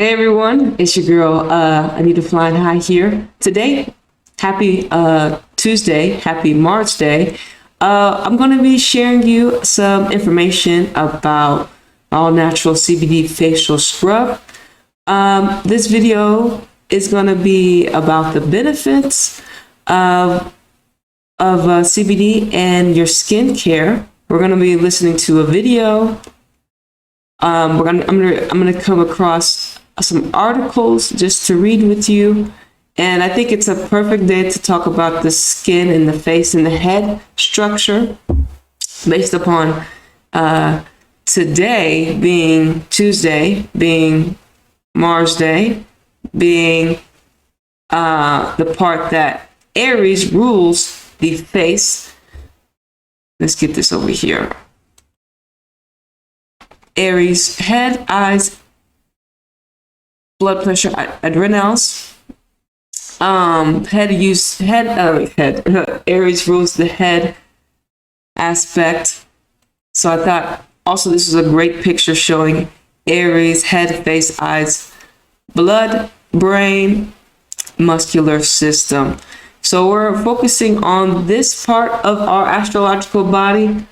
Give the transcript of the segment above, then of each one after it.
Hey everyone, it's your girl Anita Flying High here. Today, happy Tuesday, happy March Day. I'm going to be sharing you some information about all natural CBD facial scrub. This video is going to be about the benefits of CBD and your skin care. We're going to be listening to a video. I'm gonna come across some articles just to read with you, and I think it's a perfect day to talk about the skin and the face and the head structure based upon today being Tuesday, being Mars Day, being the part that Aries rules the face. Let's get this over here. Aries, head, eyes, blood pressure, adrenals. Aries rules the head aspect. So I thought also this is a great picture showing Aries, head, face, eyes, blood, brain, muscular system. So we're focusing on this part of our astrological body.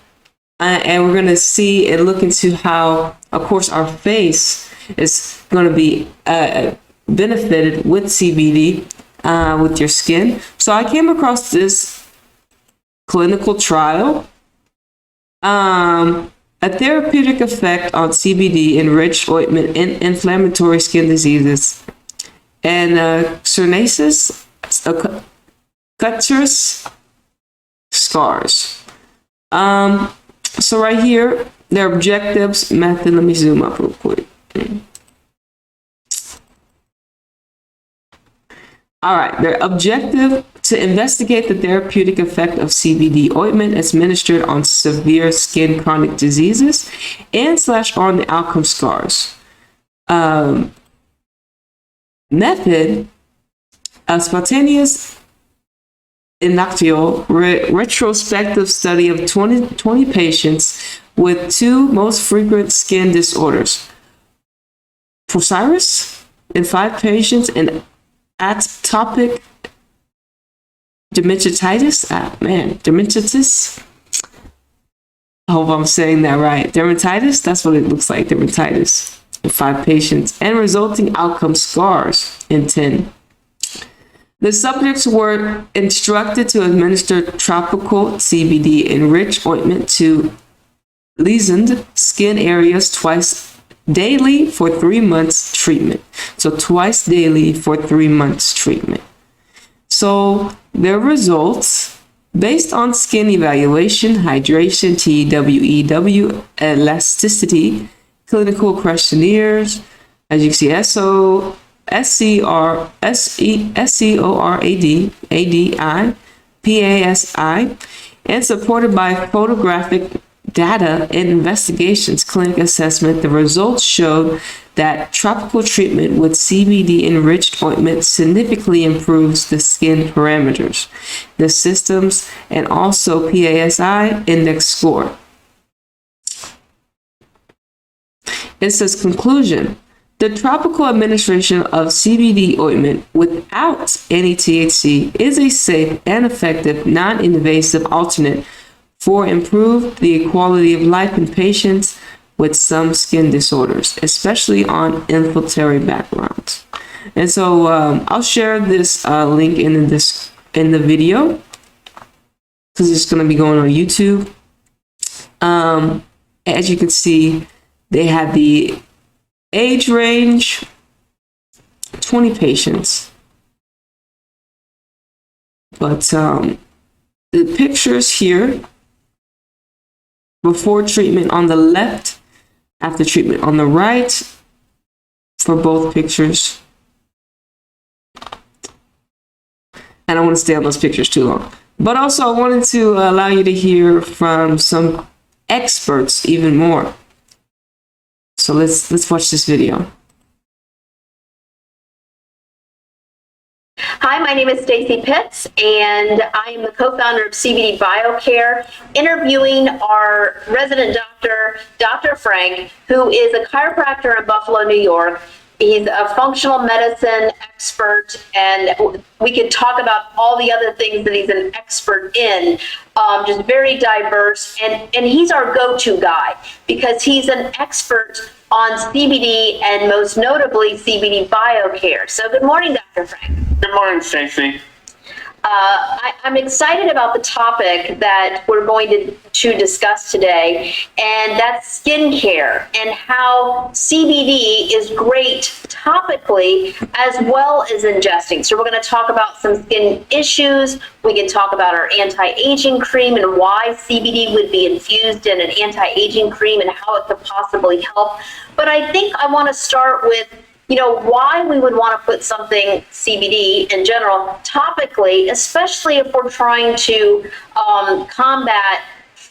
And we're going to see and look into how, of course, our face is going to be benefited with CBD with your skin. So I came across this clinical trial, a therapeutic effect on CBD enriched ointment in inflammatory skin diseases and psoriasis, cutis, scars. So right here, their objectives, method. Let me zoom up real quick. All right, their objective to investigate the therapeutic effect of CBD ointment administered on severe skin chronic diseases and / on the outcome scars. Method, a spontaneous inactio retrospective study of 20 patients with two most frequent skin disorders: psoriasis in 5 patients and atopic dermatitis. Dermatitis. I hope I'm saying that right. Dermatitis. That's what it looks like. Dermatitis in 5 patients and resulting outcome scars in 10. The subjects were instructed to administer tropical CBD enriched ointment to lesioned skin areas twice daily for 3 months treatment. So twice daily for 3 months treatment. So their results, based on skin evaluation, hydration, TWEW, elasticity, clinical questionnaires, as you can see, SCORAD, ADI, PASI, and supported by photographic data and investigations clinic assessment, the results showed that tropical treatment with CBD enriched ointment significantly improves the skin parameters, the systems, and also PASI index score. It says conclusion. The tropical administration of CBD ointment without any THC is a safe and effective non-invasive alternate for improved the quality of life in patients with some skin disorders, especially on inflammatory backgrounds. And so I'll share this link in the video because it's going to be going on YouTube. As you can see, they have the age range, 20 patients. But the pictures here, before treatment on the left, after treatment on the right, for both pictures. I don't want to stay on those pictures too long. But also I wanted to allow you to hear from some experts even more. So let's watch this video. Hi, my name is Stacy Pitts, and I am the co-founder of CBD BioCare, interviewing our resident doctor, Dr. Frank, who is a chiropractor in Buffalo, New York, He's a functional medicine expert, and we could talk about all the other things that he's an expert in. Just very diverse, and he's our go-to guy because he's an expert on CBD and most notably CBD biocare. So good morning, Dr. Frank. Good morning, Stacey. I'm excited about the topic that we're going to discuss today, and that's skincare and how CBD is great topically as well as ingesting. So we're going to talk about some skin issues. We can talk about our anti-aging cream and why CBD would be infused in an anti-aging cream and how it could possibly help. But I think I want to start with why we would want to put something CBD in general topically, especially if we're trying to combat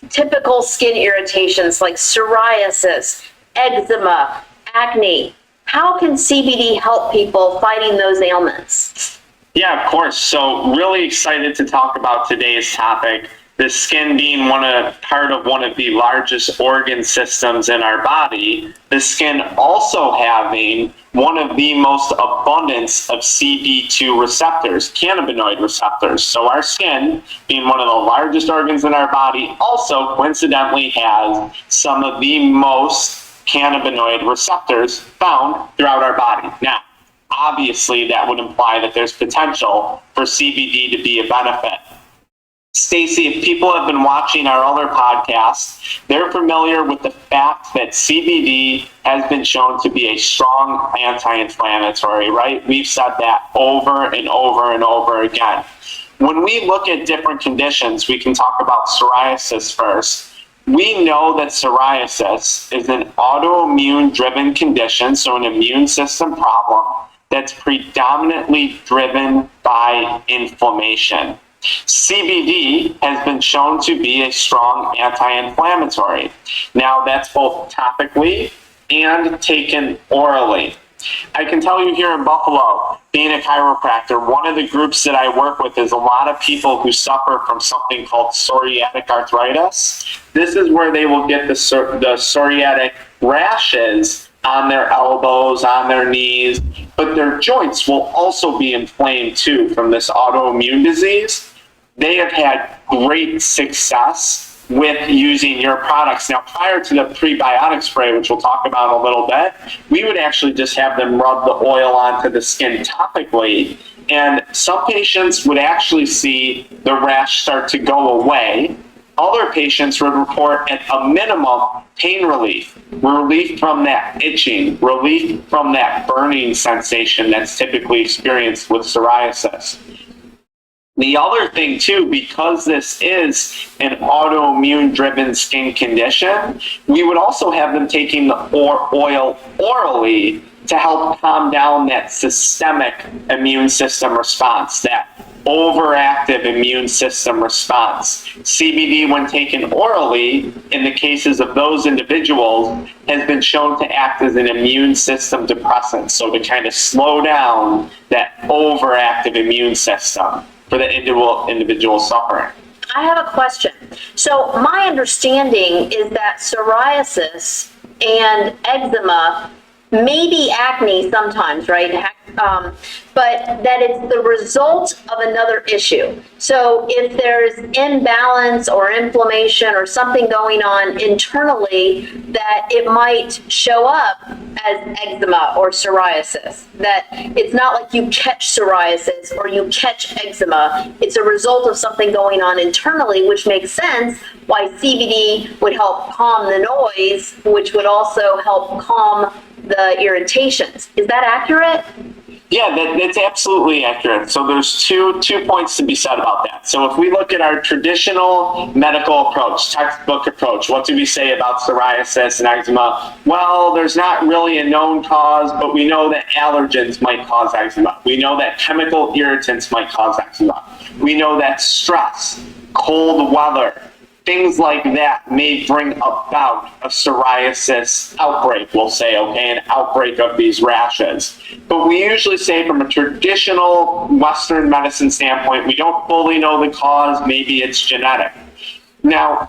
typical skin irritations like psoriasis, eczema, acne. How can CBD help people fighting those ailments? Yeah, of course. So really excited to talk about today's topic. The skin being part of one of the largest organ systems in our body, the skin also having one of the most abundance of CB2 receptors, cannabinoid receptors. So our skin, being one of the largest organs in our body, also coincidentally has some of the most cannabinoid receptors found throughout our body. Now, obviously that would imply that there's potential for CBD to be a benefit. Stacey, if people have been watching our other podcasts, they're familiar with the fact that CBD has been shown to be a strong anti-inflammatory, right? We've said that over and over and over again. When we look at different conditions, we can talk about psoriasis first. We know that psoriasis is an autoimmune-driven condition, so an immune system problem that's predominantly driven by inflammation. CBD has been shown to be a strong anti-inflammatory. Now, that's both topically and taken orally. I can tell you here in Buffalo, being a chiropractor, one of the groups that I work with is a lot of people who suffer from something called psoriatic arthritis. This is where they will get the psoriatic rashes on their elbows, on their knees, but their joints will also be inflamed too from this autoimmune disease. They have had great success with using your products. Now, prior to the prebiotic spray, which we'll talk about in a little bit, we would actually just have them rub the oil onto the skin topically, and some patients would actually see the rash start to go away. Other patients would report at a minimum pain relief from that itching, relief from that burning sensation that's typically experienced with psoriasis. The other thing too, because this is an autoimmune-driven skin condition, we would also have them taking the oil orally to help calm down that systemic immune system response, that overactive immune system response. CBD, when taken orally, in the cases of those individuals, has been shown to act as an immune system depressant, so to kind of slow down that overactive immune system for the individual suffering. I have a question. So my understanding is that psoriasis and eczema, maybe acne sometimes, right? But that it's the result of another issue. So if there's imbalance or inflammation or something going on internally, that it might show up as eczema or psoriasis. That it's not like you catch psoriasis or you catch eczema. It's a result of something going on internally, which makes sense why CBD would help calm the noise, which would also help calm the irritations. Is that accurate? Yeah, that's absolutely accurate. So there's two points to be said about that. So if we look at our traditional medical approach, textbook approach, what do we say about psoriasis and eczema? Well, there's not really a known cause, but we know that allergens might cause eczema. We know that chemical irritants might cause eczema. We know that stress, cold weather, things like that may bring about a psoriasis outbreak, we'll say, okay, an outbreak of these rashes. But we usually say from a traditional Western medicine standpoint, we don't fully know the cause, maybe it's genetic. Now,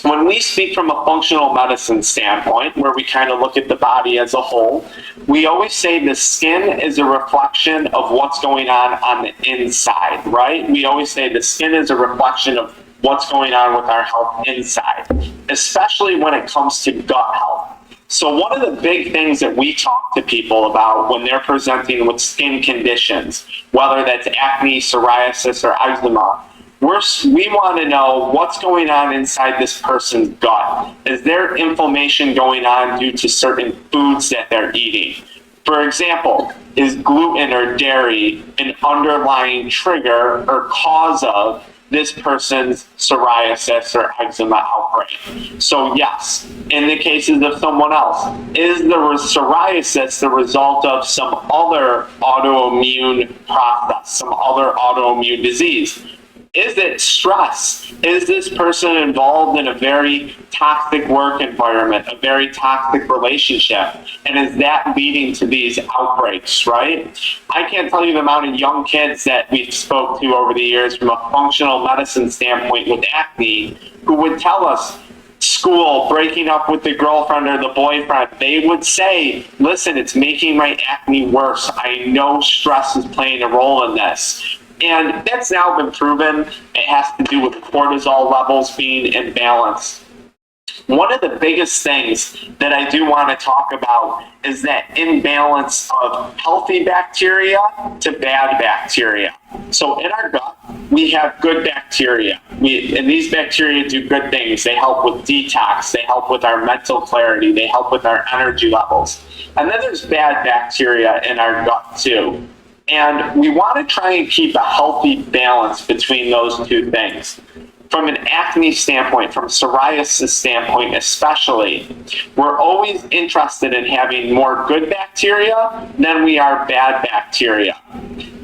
when we speak from a functional medicine standpoint, where we kind of look at the body as a whole, we always say the skin is a reflection of what's going on the inside, right? We always say the skin is a reflection of what's going on with our health inside, especially when it comes to gut health. So one of the big things that we talk to people about when they're presenting with skin conditions, whether that's acne, psoriasis, or eczema, we want to know what's going on inside this person's gut. Is there inflammation going on due to certain foods that they're eating? For example, is gluten or dairy an underlying trigger or cause of this person's psoriasis or eczema outbreak? So yes, in the cases of someone else, is the psoriasis the result of some other autoimmune process, some other autoimmune disease? Is it stress? Is this person involved in a very toxic work environment, a very toxic relationship? And is that leading to these outbreaks, right? I can't tell you the amount of young kids that we've spoke to over the years from a functional medicine standpoint with acne who would tell us, school, breaking up with the girlfriend or the boyfriend, they would say, listen, it's making my acne worse. I know stress is playing a role in this. And that's now been proven. It has to do with cortisol levels being in balance. One of the biggest things that I do want to talk about is that imbalance of healthy bacteria to bad bacteria. So in our gut, we have good bacteria. And these bacteria do good things. They help with detox. They help with our mental clarity. They help with our energy levels. And then there's bad bacteria in our gut too. And we want to try and keep a healthy balance between those two things. From an acne standpoint, from psoriasis standpoint especially, we're always interested in having more good bacteria than we are bad bacteria.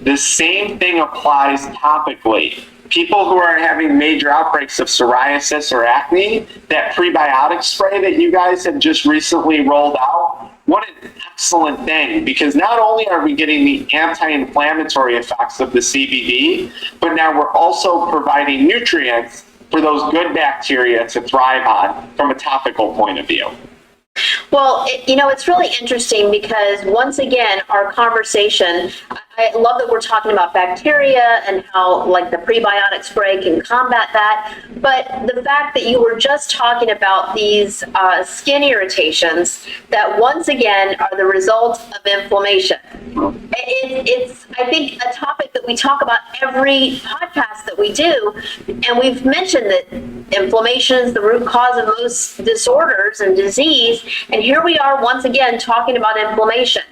The same thing applies topically. People who are having major outbreaks of psoriasis or acne, that prebiotic spray that you guys have just recently rolled out, what an excellent thing, because not only are we getting the anti-inflammatory effects of the CBD, but now we're also providing nutrients for those good bacteria to thrive on from a topical point of view. Well, it's really interesting because once again, our conversation, I love that we're talking about bacteria and how like the prebiotic spray can combat that. But the fact that you were just talking about these skin irritations that once again are the result of inflammation. It's, I think, a topic that we talk about every podcast that we do. And we've mentioned that inflammation is the root cause of most disorders and disease. And here we are once again talking about inflammation.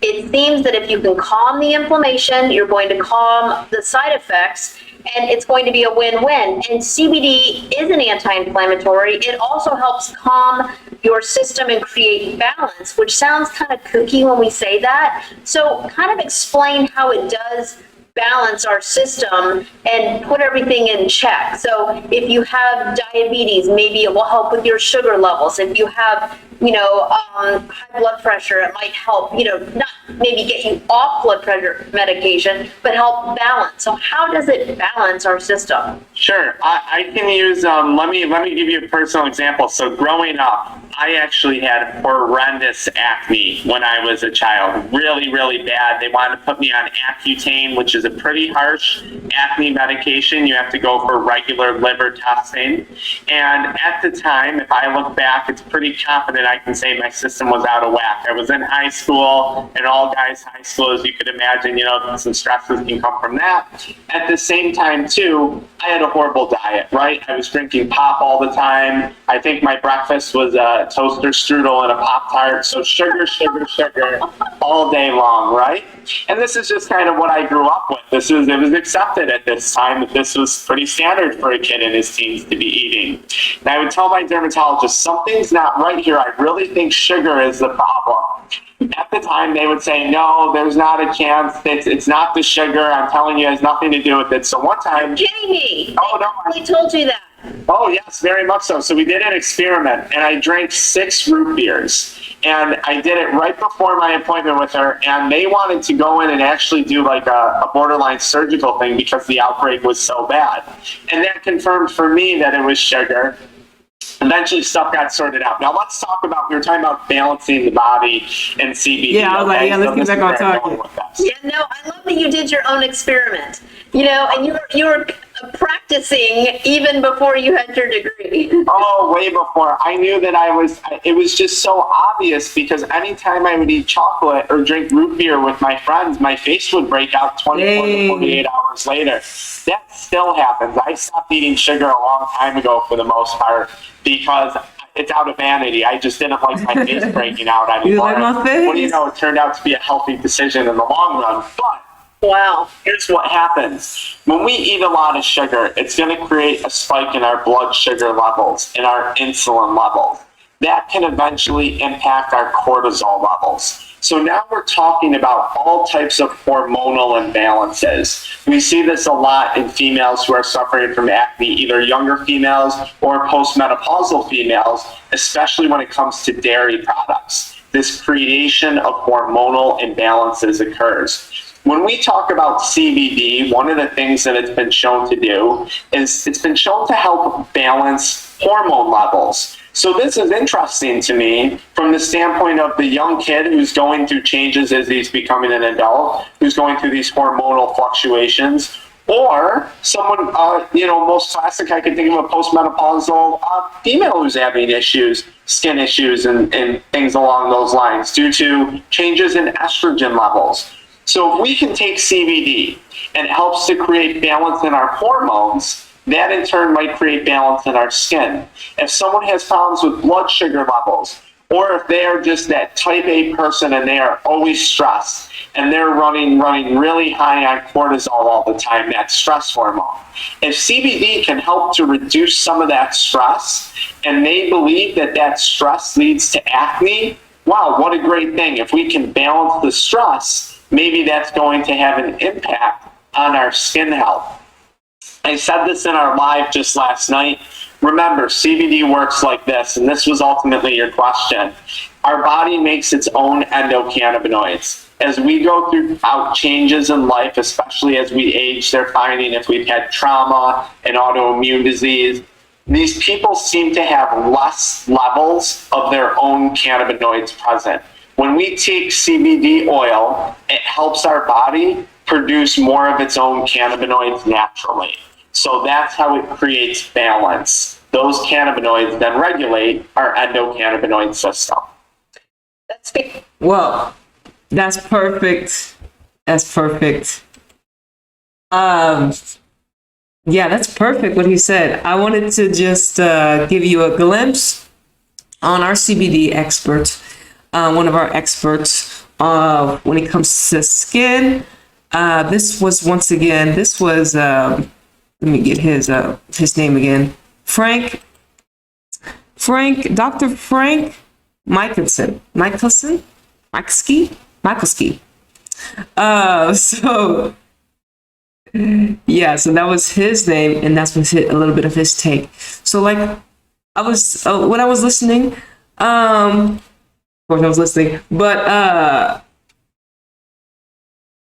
It seems that if you can calm the inflammation, you're going to calm the side effects, and it's going to be a win-win. And CBD is an anti-inflammatory. It also helps calm your system and create balance, which sounds kind of kooky when we say that. So kind of explain how it does balance our system and put everything in check. So if you have diabetes, maybe it will help with your sugar levels. If you have, high blood pressure, it might help, not maybe get you off blood pressure medication, but help balance. So how does it balance our system? Sure. I can use, let me give you a personal example. So growing up, I actually had horrendous acne when I was a child, really, really bad. They wanted to put me on Accutane, which is a pretty harsh acne medication. You have to go for regular liver testing. And at the time, if I look back, it's pretty confident I can say my system was out of whack. I was in high school, and all guys high school, as you could imagine, some stresses can come from that. At the same time, too, I had a horrible diet, right? I was drinking pop all the time. I think my breakfast was a toaster strudel and a Pop-Tart. So sugar, sugar, sugar all day long, right? And this is just kind of what I grew up with. It was accepted at this time that this was pretty standard for a kid in his teens to be eating. And I would tell my dermatologist, something's not right here. I really think sugar is the problem. At the time, they would say, no, there's not a chance. It's not the sugar. I'm telling you, it has nothing to do with it. So one time... You're kidding me. Oh, no. They told you that. Oh, yes, very much so. So we did an experiment, and I drank 6 root beers. And I did it right before my appointment with her, and they wanted to go in and actually do like a borderline surgical thing because the outbreak was so bad. And that confirmed for me that it was sugar. eventually stuff got sorted out. Now let's talk about, we were talking about balancing the body and CBD. Yeah, I was like, yeah, let's get back on target. Yeah, no, I love that you did your own experiment, and you were practicing even before you had your degree. Oh, way before. I knew that it was just so obvious, because anytime I would eat chocolate or drink root beer with my friends, my face would break out 24 to 48 hours later. That still happens. I stopped eating sugar a long time ago for the most part, because it's out of vanity. I just didn't like my face breaking out anymore. You like my face? What do you know? It turned out to be a healthy decision in the long run. But Wow. here's what happens. When we eat a lot of sugar, it's going to create a spike in our blood sugar levels, in our insulin levels. That can eventually impact our cortisol levels. So now we're talking about all types of hormonal imbalances. We see this a lot in females who are suffering from acne, either younger females or postmenopausal females, especially when it comes to dairy products. This creation of hormonal imbalances occurs. When we talk about CBD, one of the things that it's been shown to do is it's been shown to help balance hormone levels. So this is interesting to me from the standpoint of the young kid who's going through changes as he's becoming an adult, who's going through these hormonal fluctuations, or someone, most classic, I can think of a postmenopausal female who's having issues, skin issues and things along those lines due to changes in estrogen levels. So if we can take CBD and it helps to create balance in our hormones, that in turn might create balance in our skin. If someone has problems with blood sugar levels, or if they are just that type A person and they are always stressed and they're running really high on cortisol all the time, that stress hormone. If CBD can help to reduce some of that stress, and they believe that stress leads to acne, wow, what a great thing. If we can balance the stress, maybe that's going to have an impact on our skin health. I said this in our live just last night. Remember, CBD works like this, and this was ultimately your question. Our body makes its own endocannabinoids. As we go throughout changes in life, especially as we age, they're finding if we've had trauma and autoimmune disease, these people seem to have less levels of their own cannabinoids present. When we take CBD oil, it helps our body produce more of its own cannabinoids naturally. So that's how it creates balance. Those cannabinoids then regulate our endocannabinoid system. That's big. Well, that's perfect. That's perfect. Yeah, that's perfect what he said. I wanted to just give you a glimpse on our CBD expert, one of our experts when it comes to skin. This was let me get his name again. Dr. Frank Michelson. So that was his name, and that's a little bit of his take. So like I was when I was listening, of course I was listening, but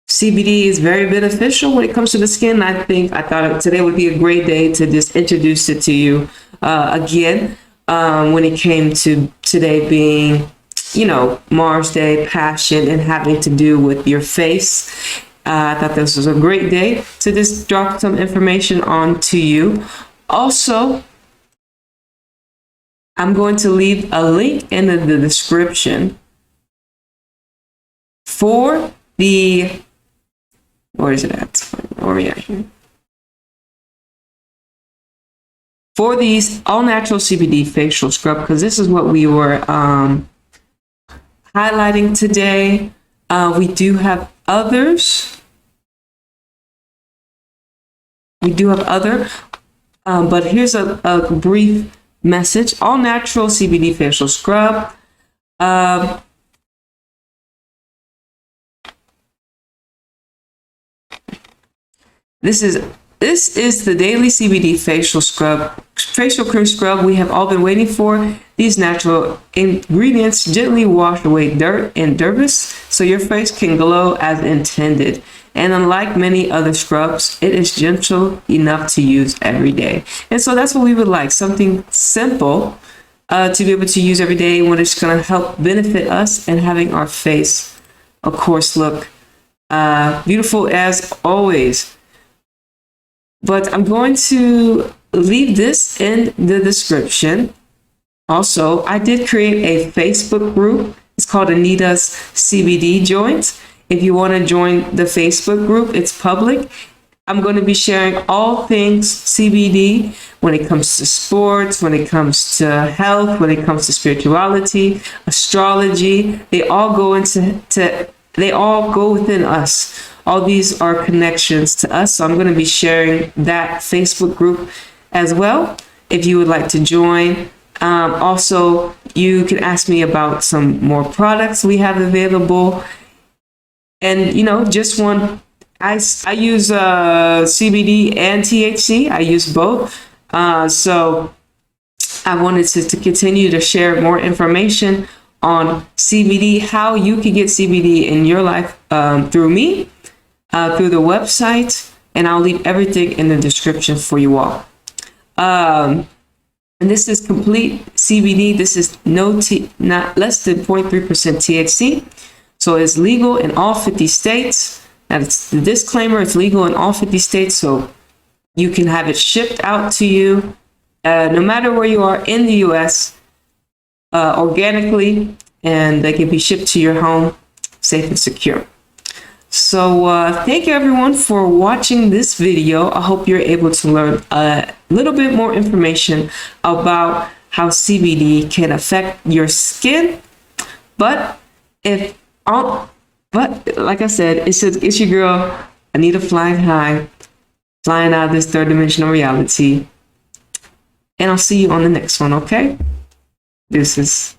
CBD is very beneficial when it comes to the skin. I thought today would be a great day to just introduce it to you again. When it came to today being, Mars Day, passion, and having to do with your face. I thought this was a great day to just drop some information on to you. Also, I'm going to leave a link in the description for the, where is it at? Where are we at here? For these all-natural CBD facial scrub, because this is what we were highlighting today. We do have others. But here's a brief message. All-natural CBD facial scrub. This is the daily CBD facial cream scrub we have all been waiting for. These natural ingredients gently wash away dirt and debris so your face can glow as intended. And unlike many other scrubs, it is gentle enough to use every day. And so that's what we would like, something simple to be able to use every day when it's going to help benefit us and having our face, of course, look beautiful as always. But I'm going to leave this in the description. Also, I did create a Facebook group. It's called Anita's CBD Joint. If you want to join the Facebook group, it's public. I'm going to be sharing all things CBD when it comes to sports, when it comes to health, when it comes to spirituality, astrology. They all go they all go within us. All these are connections to us. So I'm going to be sharing that Facebook group as well if you would like to join. Also, you can ask me about some more products we have available. And, you know, just one, I use CBD and THC. I use both. So I wanted to continue to share more information on CBD, how you can get CBD in your life through me, through the website, and I'll leave everything in the description for you all. And this is complete CBD. This is not less than 0.3% THC. So it's legal in all 50 states. And it's the disclaimer, it's legal in all 50 states. So you can have it shipped out to you, no matter where you are in the US, organically, and they can be shipped to your home safe and secure. So thank you everyone for watching this video. I hope you're able to learn a little bit more information about how CBD can affect your skin. But like I said, it's your girl, Anita, flying high, flying out of this third dimensional reality. And I'll see you on the next one, okay? Deuces.